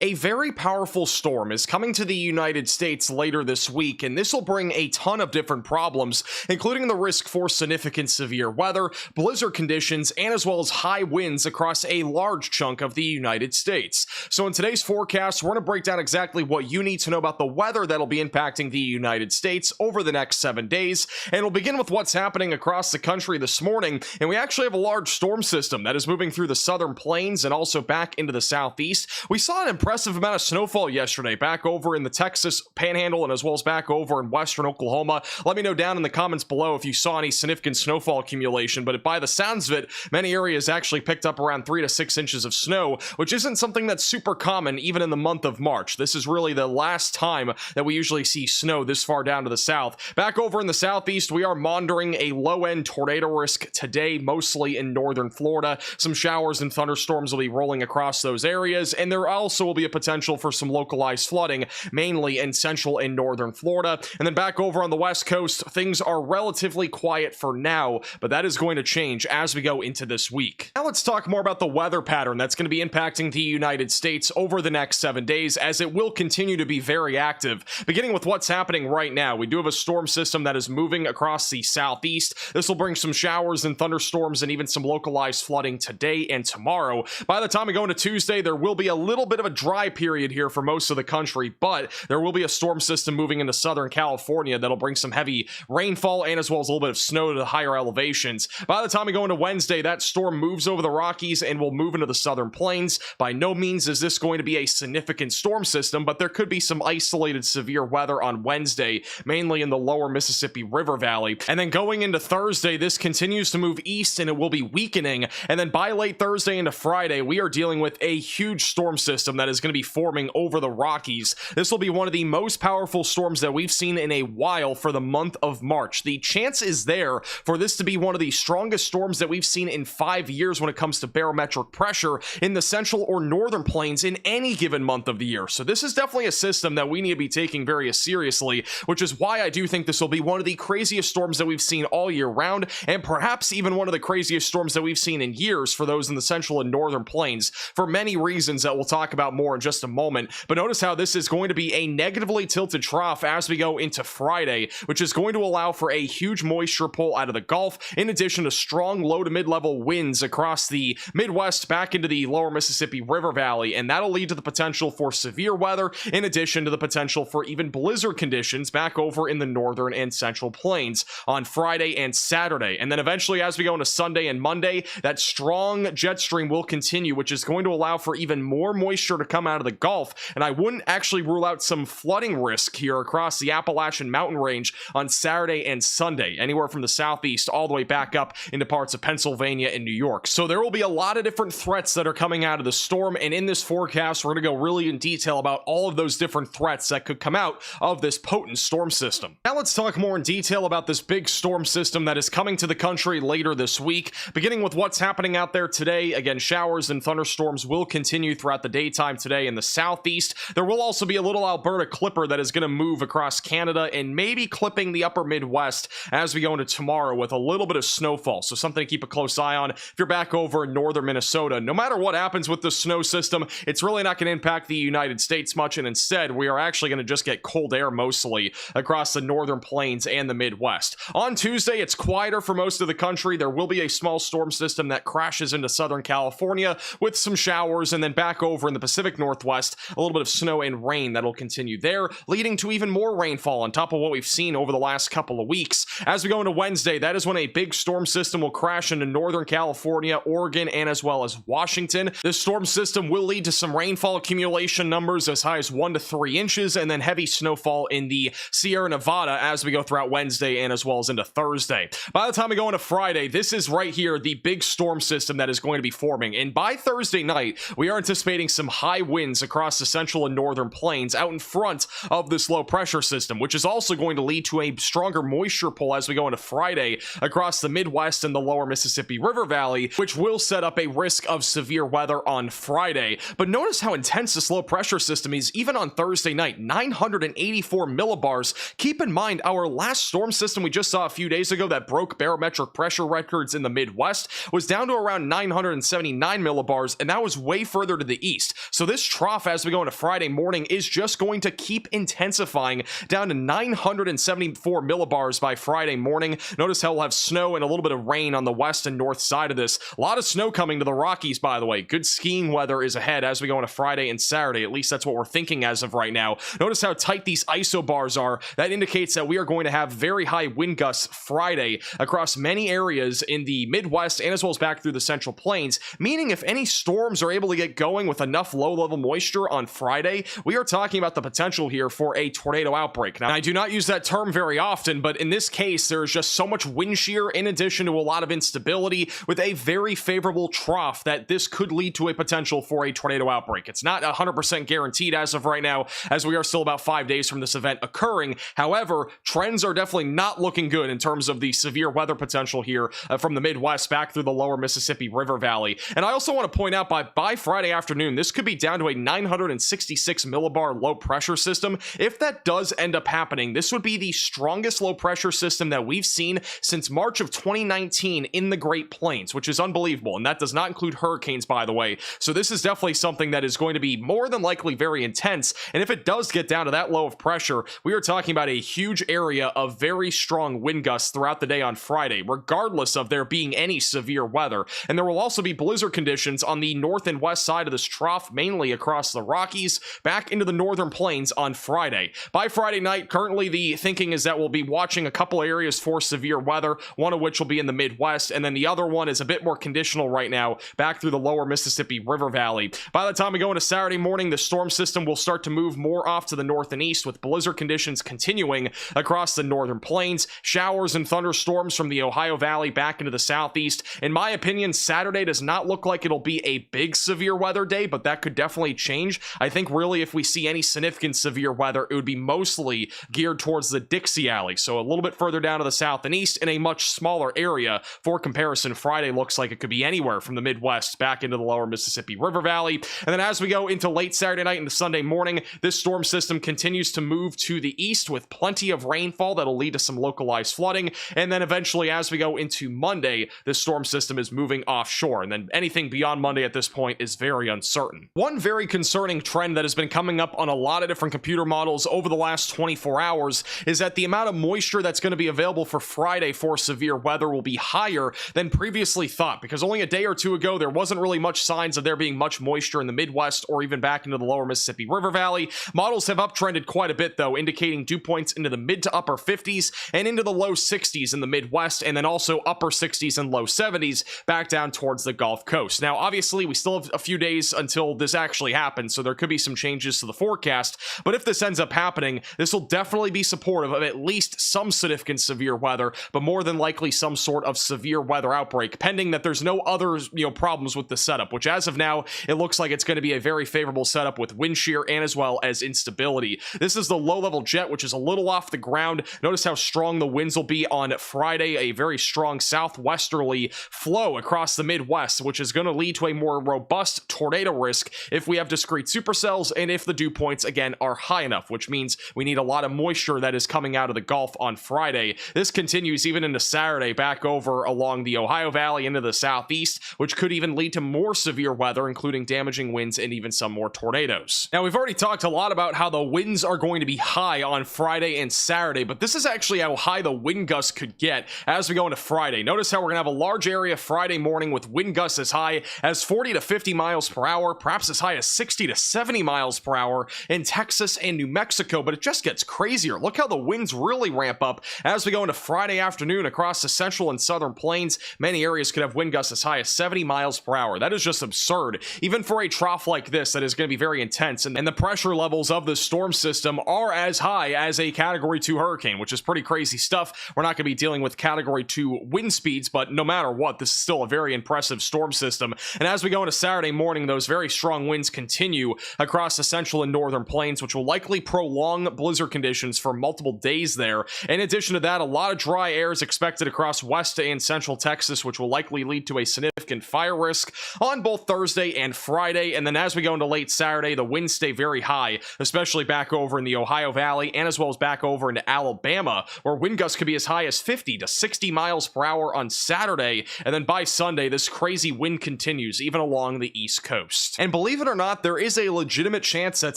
A very powerful storm is coming to the United States later this week, and this will bring a ton of different problems, including the risk for significant severe weather, blizzard conditions, and as well as high winds across a large chunk of the United States. So in today's forecast, we're going to break down exactly what you need to know about the weather that'll be impacting the United States over the next 7 days, and we'll begin with what's happening across the country this morning. And we actually have a large storm system that is moving through the southern plains and also back into the southeast. We saw an impressive amount of snowfall yesterday back over in the Texas panhandle and as well as back over in western Oklahoma. Let me know down in the comments below if you saw any significant snowfall accumulation, but by the sounds of it, many areas actually picked up around 3 to 6 inches of snow, which isn't something that's super common even in the month of March. This is really the last time that we usually see snow this far down to the south. Back over in the southeast, we are monitoring a low-end tornado risk today, mostly in northern Florida. Some showers and thunderstorms will be rolling across those areas, and there also will be a potential for some localized flooding, mainly in central and northern Florida. And then back over on the west coast, things are relatively quiet for now, but that is going to change as we go into this week. Now let's talk more about the weather pattern that's going to be impacting the United States over the next 7 days, as it will continue to be very active. Beginning with what's happening right now, we do have a storm system that is moving across the southeast. This will bring some showers and thunderstorms and even some localized flooding today and tomorrow. By the time we go into Tuesday, there will be a little bit of a dry period here for most of the country, but there will be a storm system moving into Southern California that'll bring some heavy rainfall and as well as a little bit of snow to the higher elevations. By the time we go into Wednesday, that storm moves over the Rockies and will move into the southern plains. By no means is this going to be a significant storm system, but there could be some isolated severe weather on Wednesday, mainly in the lower Mississippi River Valley. And then going into Thursday, this continues to move east and it will be weakening. And then by late Thursday into Friday, we are dealing with a huge storm system that is going to be forming over the Rockies. This will be one of the most powerful storms that we've seen in a while for the month of March. The chance is there for this to be one of the strongest storms that we've seen in 5 years when it comes to barometric pressure in the central or northern plains in any given month of the year. So this is definitely a system that we need to be taking very seriously, which is why I do think this will be one of the craziest storms that we've seen all year round, and perhaps even one of the craziest storms that we've seen in years for those in the central and northern plains, for many reasons that we'll talk about more in just a moment. But notice how this is going to be a negatively tilted trough as we go into Friday, which is going to allow for a huge moisture pull out of the Gulf, in addition to strong low to mid-level winds across the Midwest back into the lower Mississippi River Valley, and that'll lead to the potential for severe weather, in addition to the potential for even blizzard conditions back over in the northern and central plains on Friday and Saturday. And then eventually, as we go into Sunday and Monday, that strong jet stream will continue, which is going to allow for even more moisture to come out of the Gulf. And I wouldn't actually rule out some flooding risk here across the Appalachian mountain range on Saturday and Sunday, anywhere from the southeast all the way back up into parts of Pennsylvania and New York. So there will be a lot of different threats that are coming out of the storm, and in this forecast, we're going to go really in detail about all of those different threats that could come out of this potent storm system. Now let's talk more in detail about this big storm system that is coming to the country later this week, beginning with what's happening out there today. Again, showers and thunderstorms will continue throughout the daytime today in the southeast. There will also be a little Alberta clipper that is going to move across Canada and maybe clipping the upper Midwest as we go into tomorrow with a little bit of snowfall. So something to keep a close eye on if you're back over in northern Minnesota. No matter what happens with the snow system, it's really not going to impact the United States much, and instead we are actually going to just get cold air mostly across the northern plains and the Midwest. On Tuesday, it's quieter for most of the country. There will be a small storm system that crashes into Southern California with some showers, and then back over in the Pacific Northwest, a little bit of snow and rain that'll continue there, leading to even more rainfall on top of what we've seen over the last couple of weeks. As we go into Wednesday, that is when a big storm system will crash into Northern California, Oregon, and as well as Washington. This storm system will lead to some rainfall accumulation numbers as high as 1 to 3 inches, and then heavy snowfall in the Sierra Nevada as we go throughout Wednesday and as well as into Thursday. By the time we go into Friday, this is right here the big storm system that is going to be forming, and by Thursday night, we are anticipating some high winds across the central and northern plains out in front of this low pressure system, which is also going to lead to a stronger moisture pull as we go into Friday across the Midwest and the lower Mississippi River Valley, which will set up a risk of severe weather on Friday. But notice how intense this low pressure system is even on Thursday night, 984 millibars. Keep in mind, our last storm system we just saw a few days ago that broke barometric pressure records in the Midwest was down to around 979 millibars, and that was way further to the east. So this trough as we go into Friday morning is just going to keep intensifying down to 974 millibars by Friday morning. Notice how we'll have snow and a little bit of rain on the west and north side of this. A lot of snow coming to the Rockies, by the way. Good skiing weather is ahead as we go into Friday and Saturday. At least that's what we're thinking as of right now. Notice how tight these isobars are. That indicates that we are going to have very high wind gusts Friday across many areas in the Midwest and as well as back through the Central Plains, meaning if any storms are able to get going with enough low-level moisture on Friday, we are talking about the potential here for a tornado outbreak. Now, I do not use that term very often, but in this case, there's just so much wind shear in addition to a lot of instability with a very favorable trough that this could lead to a potential for a tornado outbreak. It's not 100% guaranteed as of right now, as we are still about 5 days from this event occurring. However, trends are definitely not looking good in terms of the severe weather potential here from the Midwest back through the lower Mississippi River Valley. And I also want to point out by Friday afternoon, this could be down to a 966 millibar low pressure system. If that does end up happening, this would be the strongest low pressure system that we've seen since March of 2019 in the Great Plains, which is unbelievable. And that does not include hurricanes, by the way. So this is definitely something that is going to be more than likely very intense. And if it does get down to that low of pressure, we are talking about a huge area of very strong wind gusts throughout the day on Friday, regardless of there being any severe weather. And there will also be blizzard conditions on the north and west side of this trough, mainly across the Rockies, back into the northern plains on Friday. By Friday night, currently the thinking is that we'll be watching a couple areas for severe weather, one of which will be in the Midwest, and then the other one is a bit more conditional right now, back through the lower Mississippi River Valley. By the time we go into Saturday morning, the storm system will start to move more off to the north and east, with blizzard conditions continuing across the northern plains, showers and thunderstorms from the Ohio Valley back into the southeast. In my opinion, Saturday does not look like it'll be a big severe weather day, but that could definitely change. I think really if we see any significant severe weather, it would be mostly geared towards the Dixie Alley, so a little bit further down to the south and east in a much smaller area. For comparison, Friday looks like it could be anywhere from the Midwest back into the lower Mississippi River Valley. And then as we go into late Saturday night into Sunday morning, this storm system continues to move to the east with plenty of rainfall that'll lead to some localized flooding. And then eventually as we go into Monday, this storm system is moving offshore. And then anything beyond Monday at this point is very uncertain. One very concerning trend that has been coming up on a lot of different computer models over the last 24 hours is that the amount of moisture that's going to be available for Friday for severe weather will be higher than previously thought, because only a day or two ago there wasn't really much signs of there being much moisture in the Midwest or even back into the lower Mississippi River Valley. Models have uptrended quite a bit though, indicating dew points into the mid to upper 50s and into the low 60s in the Midwest, and then also upper 60s and low 70s back down towards the Gulf Coast. Now obviously we still have a few days until this actually happens, so there could be some changes to the forecast, but if this ends up happening, this will definitely be supportive of at least some significant severe weather, but more than likely some sort of severe weather outbreak, pending that there's no other problems with the setup, which as of now it looks like it's going to be a very favorable setup with wind shear and as well as instability. This is the low-level jet, which is a little off the ground. Notice how strong the winds will be on Friday, a very strong southwesterly flow across the Midwest, which is going to lead to a more robust tornado risk if we have discrete supercells and if the dew points again are high enough, which means we need a lot of moisture that is coming out of the Gulf on Friday. This continues even into Saturday back over along the Ohio Valley into the southeast, which could even lead to more severe weather, including damaging winds and even some more tornadoes. Now, we've already talked a lot about how the winds are going to be high on Friday and Saturday, but this is actually how high the wind gusts could get as we go into Friday. Notice how we're going to have a large area Friday morning with wind gusts as high as 40 to 50 miles per hour, perhaps as high as 60 to 70 miles per hour in Texas and New Mexico, but it just gets crazier. Look how the winds really ramp up as we go into Friday afternoon across the central and southern plains. Many areas could have wind gusts as high as 70 miles per hour. That is just absurd, even for a trough like this that is going to be very intense, and the pressure levels of the storm system are as high as a Category 2 hurricane, which is pretty crazy stuff. We're not going to be dealing with Category 2 wind speeds, but no matter what, this is still a very impressive storm system. And as we go into Saturday morning, those very strong winds continue across the central and northern plains, which will likely prolong blizzard conditions for multiple days there. In addition to that, a lot of dry air is expected across west and central Texas, which will likely lead to a significant fire risk on both Thursday and Friday. And then as we go into late Saturday, the winds stay very high, especially back over in the Ohio Valley and as well as back over into Alabama, where wind gusts could be as high as 50 to 60 miles per hour on Saturday. And then by Sunday, this crazy wind continues even along the East Coast. And believe believe it or not, there is a legitimate chance that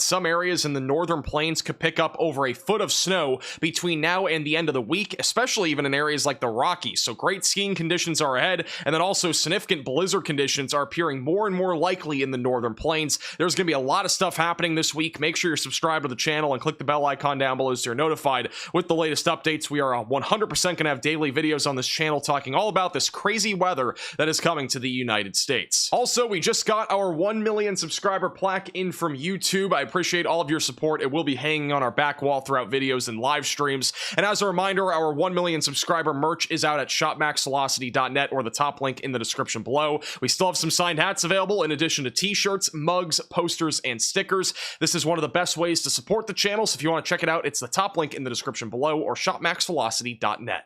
some areas in the northern plains could pick up over a foot of snow between now and the end of the week, especially even in areas like the Rockies. So great skiing conditions are ahead, and then also significant blizzard conditions are appearing more and more likely in the northern plains. There's going to be a lot of stuff happening this week. Make sure you're subscribed to the channel and click the bell icon down below so you're notified with the latest updates. We are 100% going to have daily videos on this channel talking all about this crazy weather that is coming to the United States. Also, we just got our 1 million subscriber plaque in from YouTube. I appreciate all of your support. It will be hanging on our back wall throughout videos and live streams. And as a reminder, our 1 million subscriber merch is out at shopmaxvelocity.net or the top link in the description below. We still have some signed hats available in addition to t-shirts, mugs, posters, and stickers. This is one of the best ways to support the channel, so if you want to check it out, it's the top link in the description below or shopmaxvelocity.net.